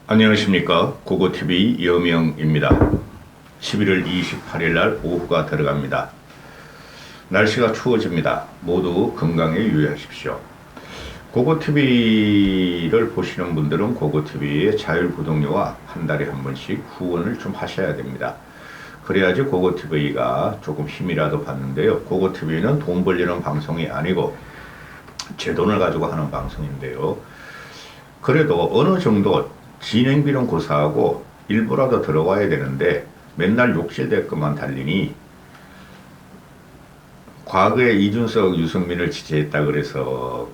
안녕하십니까. 고고TV 여명입니다. 11월 28일 날 오후가 들어갑니다. 날씨가 추워집니다. 모두 건강에 유의하십시오. 고고TV를 보시는 분들은 고고TV의 자율구독료와 한 달에 한 번씩 후원을 좀 하셔야 됩니다. 그래야지 고고TV가 조금 힘이라도 받는데요. 고고TV는 돈 벌리는 방송이 아니고 제 돈을 가지고 하는 방송인데요. 그래도 어느 정도 진행비는 고사하고 일부라도 들어와야 되는데 맨날 욕실될 것만 달리니, 과거에 이준석, 유승민을 지지했다 그래서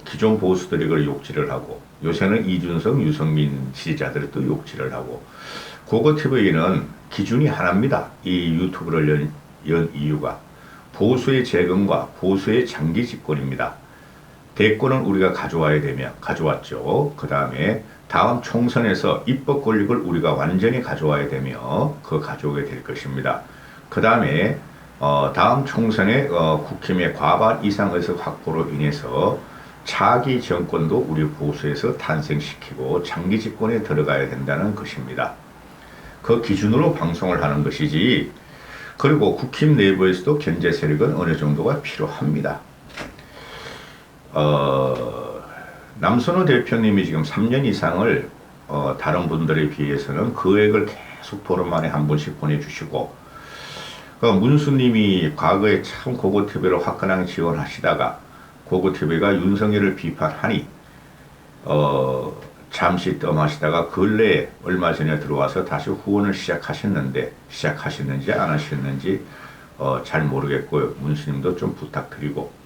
기존 보수들이 그걸 욕질을 하고, 요새는 이준석, 유승민 지지자들이 또 욕질을 하고, 고고TV는 기준이 하나입니다. 이 유튜브를 연 이유가 보수의 재건과 보수의 장기 집권입니다. 대권은 우리가 가져와야 되면 가져왔죠. 그 다음에 다음 총선에서 입법 권력을 우리가 완전히 가져와야 되며 가져오게 될 것입니다. 그 다음에 다음 총선에 국힘의 과반 이상 의석 확보로 인해서 차기 정권도 우리 보수에서 탄생시키고 장기 집권에 들어가야 된다는 것입니다. 그 기준으로 방송을 하는 것이지, 그리고 국힘 내부에서도 견제 세력은 어느 정도가 필요합니다. 남선호 대표님이 지금 3년 이상을 다른 분들에 비해서는 금액을 계속 보름 만에 한 번씩 보내주시고, 문수님이 과거에 참 고고TV를 화끈하게 지원하시다가 고고TV가 윤석열을 비판하니 잠시 뜸하시다가 근래에 얼마 전에 들어와서 다시 후원을 시작하셨는지 안 하셨는지 잘 모르겠고요. 문수님도 좀 부탁드리고,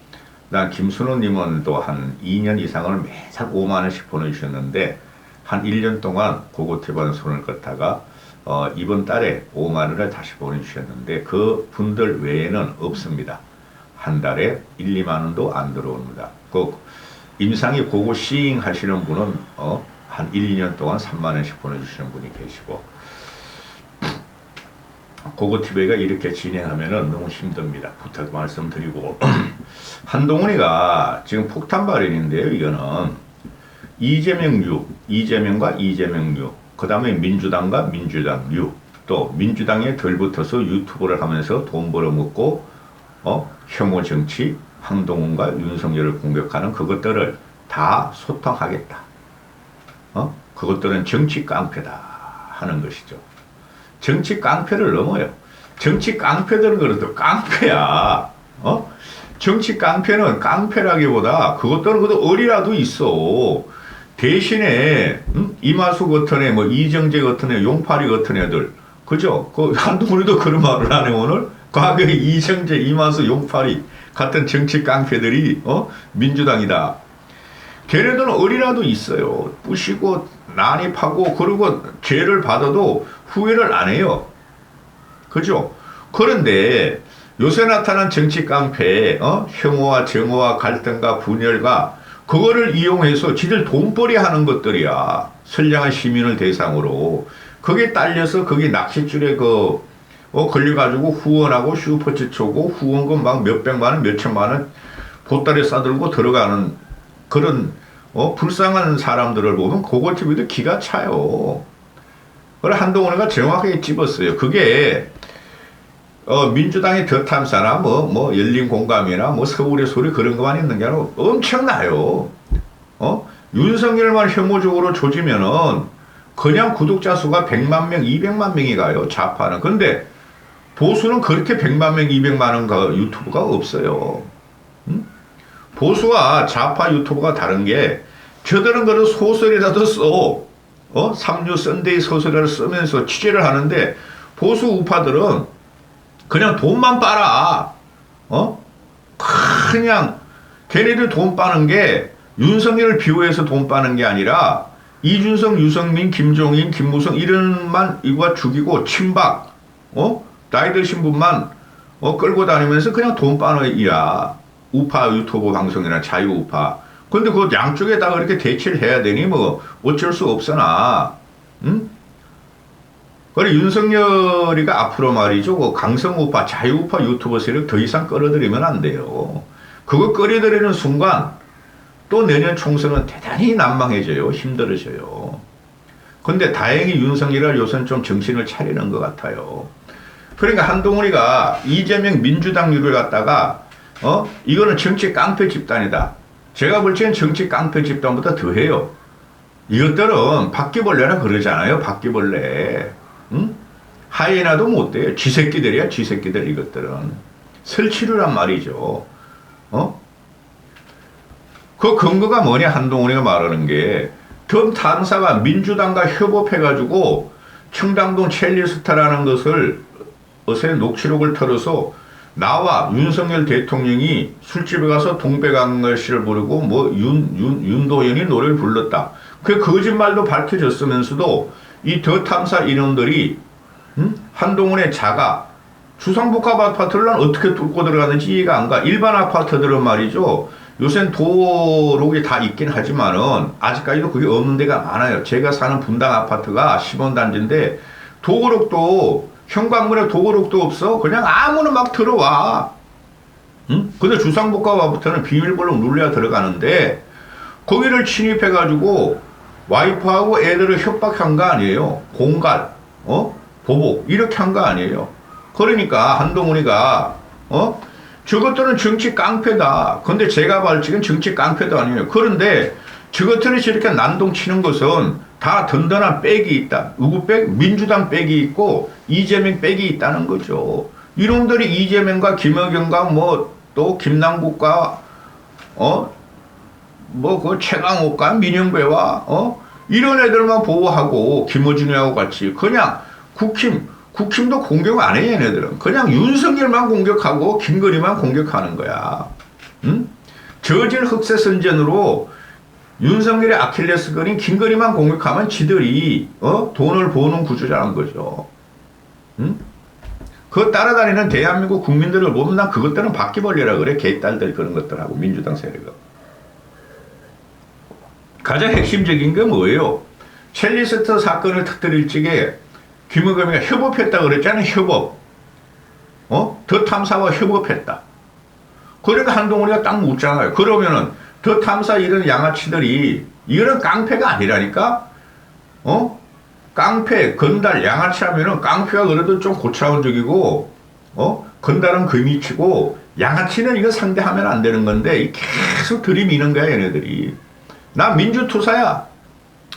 난 김순호님은 또 한 2년 이상을 매달 5만원씩 보내주셨는데 한 1년 동안 고고TV는 손을 껐다가 이번 달에 5만원을 다시 보내주셨는데 그 분들 외에는 없습니다. 한 달에 1, 2만원도 안 들어옵니다. 임상이 고고 시잉 하시는 분은 한 1, 2년 동안 3만원씩 보내주시는 분이 계시고, 고고TV가 이렇게 진행하면은 너무 힘듭니다. 부탁 말씀드리고, 한동훈이가 지금 폭탄 발언인데요. 이거는 이재명과 이재명류, 그 다음에 민주당과 민주당류, 또 민주당에 덜붙어서 유튜브를 하면서 돈 벌어먹고 혐오 정치, 한동훈과 윤석열을 공격하는 그것들을 다 소탕하겠다. 그것들은 정치 깡패다 하는 것이죠. 정치 깡패를 넘어요. 정치 깡패들은 그래도 깡패야. 정치 깡패는 깡패라기보다 그것들은 그래도 어리라도 있어. 대신에 이마수 같은 애, 이정재 같은 애, 용팔이 같은 애들, 그죠? 한동훈이도 그런 말을 하네 오늘. 과거에 이정재, 이마수, 용팔이 같은 정치 깡패들이 민주당이다. 걔네들은 어리라도 있어요. 부시고 난입하고, 그리고 죄를 받아도 후회를 안 해요. 그죠? 그런데 요새 나타난 정치 깡패, 혐오와 정오와 갈등과 분열과 그거를 이용해서 지들 돈벌이 하는 것들이야. 선량한 시민을 대상으로. 거기에 딸려서 거기 낚싯줄에 걸려가지고 후원하고 슈퍼챗 초고 후원금 막 몇백만원, 몇천만원 보따리 싸들고 들어가는 그런 불쌍한 사람들을 보면 고고TV도 기가 차요. 그걸 한동훈이가 정확하게 찝었어요. 그게 민주당의 더 탐사나 열린 공감이나 서울의 소리 그런 것만 있는 게 아니라 엄청나요. 윤석열만 혐오적으로 조지면은 그냥 구독자 수가 100만 명, 200만 명이 가요. 좌파는. 근데 보수는 그렇게 100만 명, 200만 원 유튜브가 없어요. 보수와 좌파 유튜브가 다른 게, 저들은 그런 소설이라도 써. 삼류 썬데이 소설을 쓰면서 취재를 하는데, 보수 우파들은 그냥 돈만 빨아. 그냥 걔네들 돈 빠는 게 윤석열을 비호해서 돈 빠는 게 아니라 이준석, 유승민, 김종인, 김무성 이런만 이거 죽이고 친박, 나이 드신 분만 끌고 다니면서 그냥 돈 빠는 이야. 우파 유튜브 방송이나 자유우파. 근데 그 양쪽에 다 그렇게 대치를 해야 되니 어쩔 수 없으나, 그래 윤석열이가 앞으로 말이죠, 강성우파, 자유우파 유튜버 세력 더 이상 끌어들이면 안 돼요. 그거 끌어들이는 순간 또 내년 총선은 대단히 난망해져요. 힘들어져요. 근데 다행히 윤석열이 요새는 좀 정신을 차리는 것 같아요. 그러니까 한동훈이가 이재명 민주당류를 갖다가 이거는 정치 깡패 집단이다. 제가 볼 때는 정치 깡패 집단보다 더해요. 이것들은 바퀴벌레라 그러잖아요. 바퀴벌레. 응? 하이에나도 못 돼요. 쥐새끼들이야, 쥐새끼들 이것들은. 설치류란 말이죠. 그 근거가 뭐냐, 한동훈이가 말하는 게. 전 탐사가 민주당과 협업해가지고 청담동 첼리스타라는 것을 어제 녹취록을 털어서 나와 윤석열 대통령이 술집에 가서 동백악널씨를 부르고 뭐 윤도현이 노래를 불렀다. 그 거짓말도 밝혀졌으면서도 이 더 탐사 인원들이 한동훈의 자가 주상복합 아파트를 난 어떻게 뚫고 들어가는지 이해가 안 가. 일반 아파트들은 말이죠. 요새는 도록이 다 있긴 하지만은 아직까지도 그게 없는 데가 많아요. 제가 사는 분당 아파트가 10원 단지인데 도록도 현관문에 도록도 없어. 그냥 아무나 막 들어와. 응? 근데 주상복합 아파트는 비밀번호 눌러야 들어가는데 거기를 침입해가지고 와이프하고 애들을 협박한 거 아니에요. 공갈, 보복 이렇게 한 거 아니에요. 그러니까 한동훈이가 저것들은 정치 깡패다. 근데 제가 발칙은 정치 깡패도 아니에요. 그런데 저것들이 저렇게 난동치는 것은 다 든든한 백이 있다. 누구 백? 민주당 백이 있고 이재명 백이 있다는 거죠. 이놈들이 이재명과 김어경과 뭐 또 김남국과 뭐 그 최강욱과 민영배와 이런 애들만 보호하고 김어준이하고 같이 그냥 국힘도 공격 안 해, 얘네들은. 그냥 윤석열만 공격하고 김건희만 공격하는 거야. 응? 저질 흑색선전으로 윤석열의 아킬레스건인 김건희만 공격하면 지들이 돈을 버는 구조라는 거죠. 응? 그거 따라다니는 대한민국 국민들을 보면 난 그것들은 바퀴벌레라 그래. 개딸들 그런 것들하고 민주당 세력은. 가장 핵심적인 게 뭐예요? 첼리스터 사건을 터뜨릴 적에 김의겸이가 협업했다 그랬잖아요. 협업. 더 탐사와 협업했다. 그러니까 한동훈이가 딱 묻잖아요. 그러면은 더 탐사 이런 양아치들이 이거는 깡패가 아니라니까? 깡패, 건달, 양아치 하면은 깡패가 그래도 좀 고차원적이고 건달은 금이치고 양아치는 이거 상대하면 안 되는 건데 계속 들이미는 거야, 얘네들이. 나 민주투사야.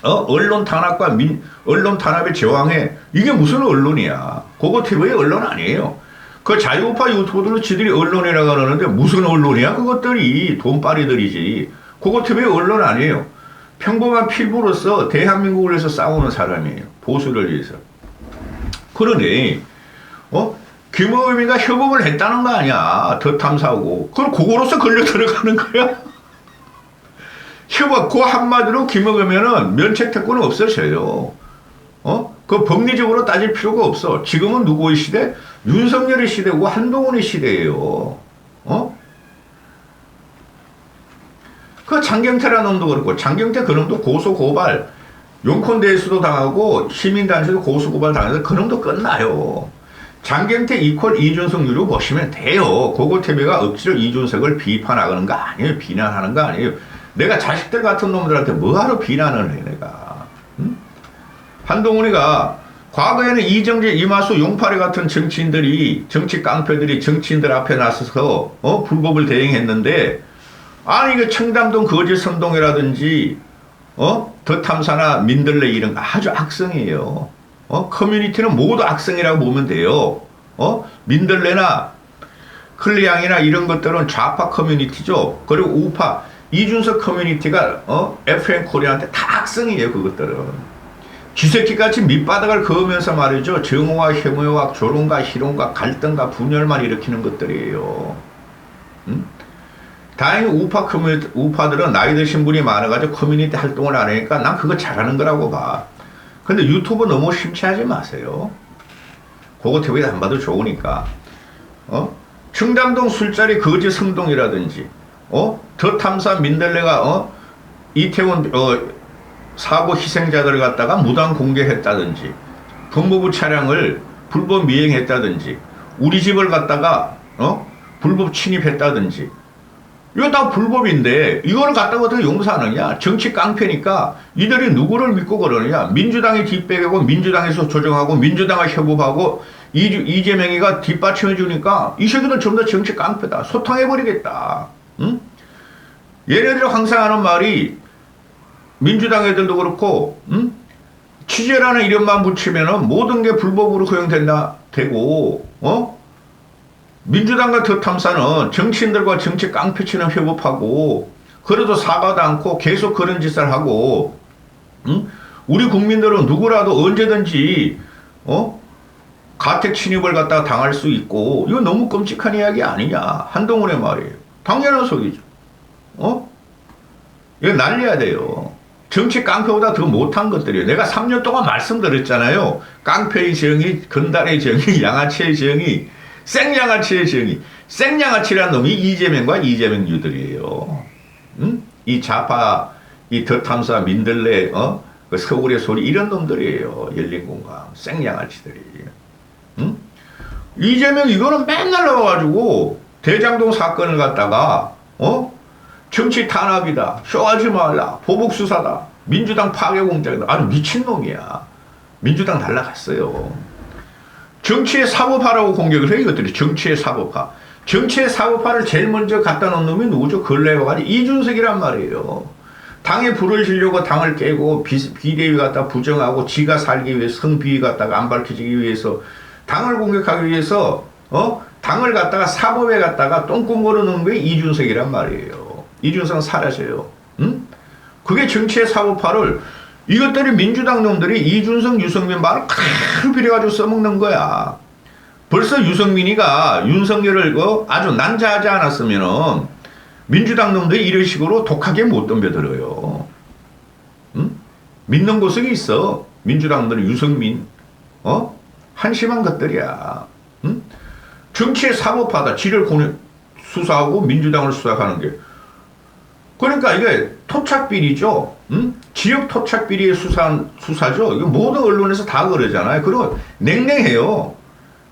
언론 탄압과 언론 탄압에 저항해. 이게 무슨 언론이야. 그거 TV의 언론 아니에요. 그 자유우파 유튜브들로 지들이 언론이라고 하는데 무슨 언론이야. 그것들이 돈바리들이지. 그거 TV의 언론 아니에요. 평범한 필부로서 대한민국을 위해서 싸우는 사람이에요. 보수를 위해서. 그러니 김의겸이가 협업을 했다는 거 아니야. 더 탐사하고. 그럼 그거로서 걸려 들어가는 거야. 협업, 그 한마디로 김의겸이는 면책특권은 없어져요. 그 법리적으로 따질 필요가 없어. 지금은 누구의 시대? 윤석열의 시대고 한동훈의 시대예요. 그 장경태라는 놈도 그렇고, 장경태 그놈도 고소고발, 용콘대에서도 당하고, 시민단체도 고소고발 당해서 그놈도 끝나요. 장경태 이퀄 이준석 유료 보시면 돼요. 고고TV가 억지로 이준석을 비판하는 거 아니에요. 비난하는 거 아니에요. 내가 자식들 같은 놈들한테 뭐하러 비난을 해, 내가. 응? 한동훈이가 과거에는 이정재, 이마수, 용파리 같은 정치인들이, 정치 깡패들이 정치인들 앞에 나서서 불법을 대행했는데, 아니 이거 청담동 거짓 선동이라든지 더 탐사나 민들레 이런 거 아주 악성이에요. 커뮤니티는 모두 악성이라고 보면 돼요. 민들레나 클리앙이나 이런 것들은 좌파 커뮤니티죠. 그리고 우파 이준석 커뮤니티가 FM 코리아한테 다 악성이에요. 그것들은 쥐새끼같이 밑바닥을 그으면서 말이죠. 정오와 혐오와 조롱과 희롱과 갈등과 분열만 일으키는 것들이에요. 다행히 우파들은 나이 드신 분이 많아가지고 커뮤니티 활동을 안 하니까 난 그거 잘하는 거라고 봐. 근데 유튜브 너무 심취하지 마세요. 그거 TV에 안 봐도 좋으니까. 청담동 술자리 거짓 성동이라든지, 더 탐사 민들레가, 이태원, 사고 희생자들을 갖다가 무단 공개했다든지, 법무부 차량을 불법 미행했다든지, 우리 집을 갖다가, 불법 침입했다든지, 이거 다 불법인데 이거를 갖다가 어떻게 용서하느냐? 정치 깡패니까 이들이 누구를 믿고 그러느냐? 민주당이 뒷배개고 민주당에서 조정하고 민주당과 협업하고 이재명이가 뒷받침해 주니까 이 새끼들 전부 다 정치 깡패다. 소탕해버리겠다. 응? 얘네들이 항상 하는 말이 민주당 애들도 그렇고 응? 취재라는 이름만 붙이면은 모든 게 불법으로 허용된다 되고 민주당과 더 탐사는 정치인들과 정치 깡패처럼 협업하고 그래도 사과도 않고 계속 그런 짓을 하고 응? 우리 국민들은 누구라도 언제든지 가택 침입을 갖다가 당할 수 있고 이거 너무 끔찍한 이야기 아니냐 한동훈의 말이에요. 당연한 소리죠. 이거 날려야 돼요. 정치 깡패보다 더 못한 것들이에요. 내가 3년 동안 말씀드렸잖아요. 깡패의 정의, 건달의 정의, 양아치의 정의, 생양아치의 정의. 생양아치라는 놈이 이재명과 이재명유들이에요. 응? 이 좌파, 이 더탐사, 민들레, 그 서울의 소리 이런 놈들이에요. 열린공감, 생양아치들이. 응? 이재명 이거는 맨날 나와가지고 대장동 사건을 갖다가 정치 탄압이다. 쇼하지 말라. 보복수사다. 민주당 파괴공작이다. 아주 미친놈이야. 민주당 날라갔어요. 정치의 사법화라고 공격을 해요. 이것들이 정치의 사법화. 정치의 사법화를 제일 먼저 갖다 놓은 놈이 누구죠? 근래가 이준석이란 말이에요. 당에 불을 지려고 당을 깨고 비대위 갖다 부정하고 지가 살기 위해서 성비위 갖다가 안 밝혀지기 위해서 당을 공격하기 위해서 당을 갖다가 사법에 갖다가 똥꿈 걸어놓은 게 이준석이란 말이에요. 이준석은 사라져요. 응? 그게 정치의 사법화를 이것들이 민주당 놈들이 이준석, 유승민 말을 그대로 빌어가지고 써먹는 거야. 벌써 유승민이가 윤석열을 아주 난자하지 않았으면은 민주당 놈들이 이런 식으로 독하게 못 덤벼들어요. 응? 믿는 곳이 있어. 민주당 놈들은 유승민, 한심한 것들이야. 응? 정치의 사법화다. 지를 수사하고 민주당을 수사하는 게. 그러니까 이게 토착비리죠. 응? 지역 토착비리의 수사죠. 이거 모든 언론에서 다 그러잖아요. 그리고 냉랭해요.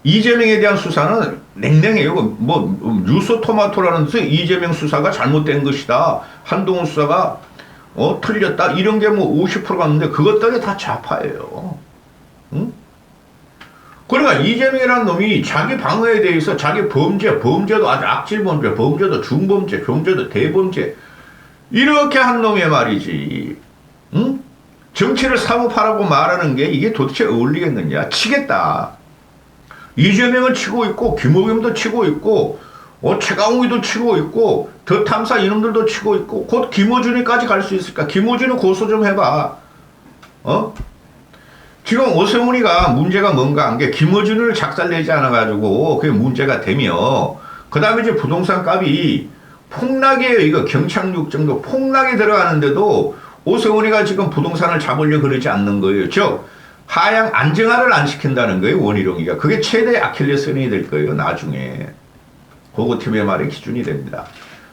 이재명에 대한 수사는 냉랭해요. 뭐 뉴스 토마토라는 데서 이재명 수사가 잘못된 것이다. 한동훈 수사가 틀렸다. 이런 게 뭐 50%가 있는데 그것들이 다 좌파예요. 응? 그러니까 이재명이라는 놈이 자기 방어에 대해서 자기 범죄도 아주 악질 범죄, 범죄도 중범죄, 범죄도 대범죄 이렇게 한 놈의 말이지. 응? 정치를 사법하라고 말하는 게 이게 도대체 어울리겠느냐. 치겠다. 이재명을 치고 있고 김호겸도 치고 있고 최강욱이도 치고 있고 더 탐사 이놈들도 치고 있고 곧 김어준이까지 갈 수 있을까. 김어준은 고소 좀 해봐. 지금 오세훈이가 문제가 뭔가 한 게 김어준을 작살내지 않아가지고 그게 문제가 되며 그 다음에 이제 부동산 값이 폭락이에요. 이거 경착륙 정도 폭락이 들어가는데도 오세훈이가 지금 부동산을 잡으려고 그러지 않는 거예요. 즉 하향 안정화를 안 시킨다는 거예요. 원희룡이가. 그게 최대 아킬레스건이 될 거예요. 나중에. 고고팀의 말이 기준이 됩니다.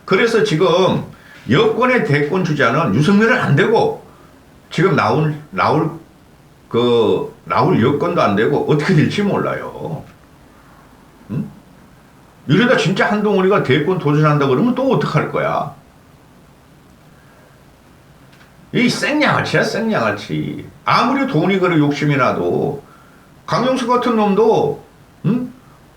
그래서 지금 여권의 대권 주자는 유승민은 안 되고 지금 나올 여건도 안 되고 어떻게 될지 몰라요. 응? 이러다 진짜 한동훈이가 대권 도전한다 그러면 또 어떡할 거야? 이 생양아치야, 생양아치. 아무리 돈이 그래 욕심이 나도 강용수 같은 놈도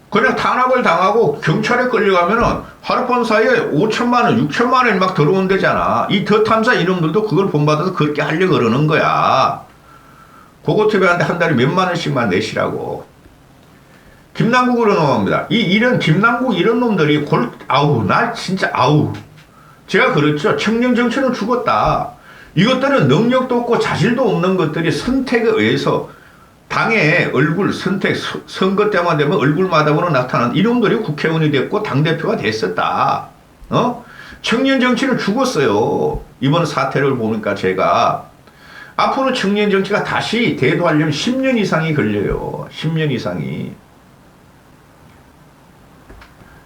그냥 탄압을 당하고 경찰에 끌려가면은 하룻밤 사이에 5천만 원, 6천만 원이 막 들어온대잖아. 이 더 탐사 이놈들도 그걸 본받아서 그렇게 하려고 그러는 거야. 고고TV한테 한 달에 몇만 원씩만 내시라고. 김남국으로 넘어갑니다. 이런 김남국 이런 놈들이 날 진짜 제가 그랬죠. 청년 정치는 죽었다. 이것들은 능력도 없고 자질도 없는 것들이 선택에 의해서 당의 얼굴 선택 선거 때만 되면 얼굴마담으로 나타난 이놈들이 국회의원이 됐고 당대표가 됐었다. 청년 정치는 죽었어요. 이번 사태를 보니까 제가 앞으로 청년 정치가 다시 대두하려면 10년 이상이 걸려요. 10년 이상이.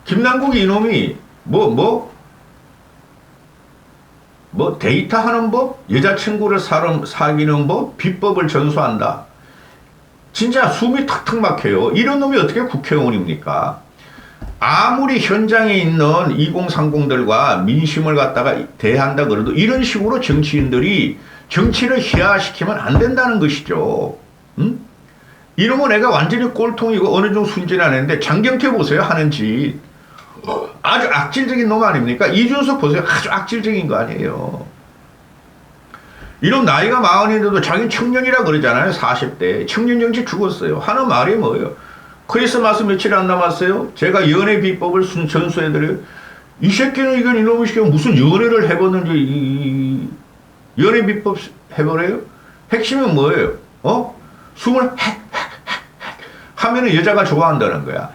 김남국 이놈이 데이터 하는 법, 여자친구를 사귀는 법, 비법을 전수한다. 진짜 숨이 턱턱 막혀요. 이런 놈이 어떻게 국회의원입니까? 아무리 현장에 있는 2030들과 민심을 갖다가 대한다 그래도 이런 식으로 정치인들이 정치를 희화시키면 안 된다는 것이죠. 응? 이러면 내가 완전히 꼴통이고 어느 정도 순진이 안 했는데 장경태 보세요 하는지 아주 악질적인 놈 아닙니까? 이준석 보세요 아주 악질적인 거 아니에요. 이런 나이가 40인데도 자기는 청년이라 그러잖아요. 40대 청년 정치 죽었어요. 하는 말이 뭐예요? 크리스마스 며칠 안 남았어요. 제가 연애 비법을 전수해드려요. 이 새끼는 이건 이놈의 새끼가 무슨 연애를 해봤는지 연애 비법 해보래요? 핵심은 뭐예요? 숨을 하면은 여자가 좋아한다는 거야.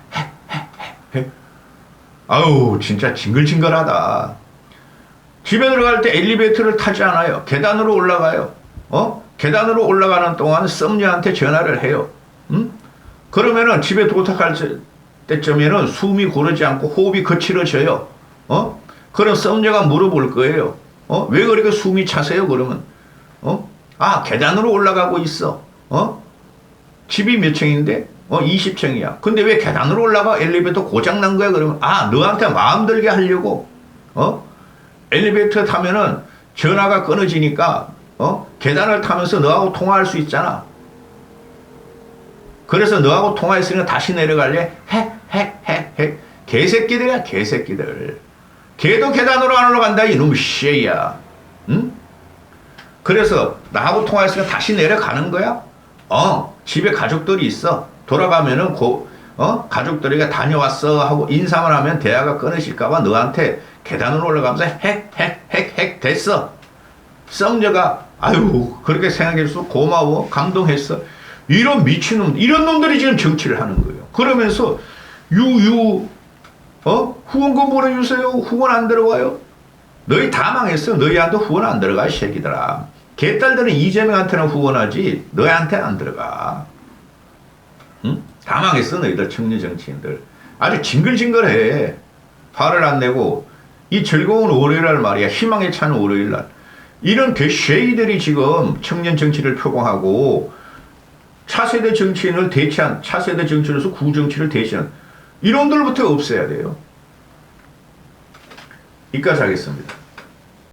아우 진짜 징글징글하다. 집에 들어갈 때 엘리베이터를 타지 않아요. 계단으로 올라가요. 계단으로 올라가는 동안 썸녀한테 전화를 해요. 그러면은 집에 도착할 때쯤에는 숨이 고르지 않고 호흡이 거칠어져요. 그럼 썸녀가 물어볼 거예요. 왜 그렇게 숨이 차세요? 그러면 계단으로 올라가고 있어. 집이 몇 층인데? 20층이야. 근데 왜 계단으로 올라가? 엘리베이터 고장 난 거야? 그러면 너한테 마음 들게 하려고. 엘리베이터 타면은 전화가 끊어지니까 계단을 타면서 너하고 통화할 수 있잖아. 그래서 너하고 통화했으니까 다시 내려갈래? 핵. 개새끼들이야, 개새끼들. 걔도 계단으로 안 올라간다, 이놈의 씨야. 응? 그래서 나하고 통화했으니까 다시 내려가는 거야? 집에 가족들이 있어. 돌아가면은 가족들에게 다녀왔어 하고 인사만 하면 대화가 끊어질까봐 너한테 계단으로 올라가면서 핵 됐어. 썸녀가 아유 그렇게 생각해줘서 고마워 감동했어. 이런 미친놈 이런 놈들이 지금 정치를 하는 거예요. 그러면서 후원금 보내주세요. 후원 안 들어와요. 너희 다 망했어. 너희한테 후원 안 들어가 이 새끼들아. 개딸들은 이재명한테는 후원하지 너희한테는 안 들어가. 응? 다 망했어 너희들 청년 정치인들. 아주 징글징글해. 화를 안 내고 이 즐거운 월요일날 말이야. 희망에 찬 월요일날. 이런 개쉐이들이 지금 청년 정치를 표방하고 차세대 정치인을 대체한 차세대 정치인으로서 구정치를 대체한 이런들부터 없애야 돼요. 여기까지 하겠습니다.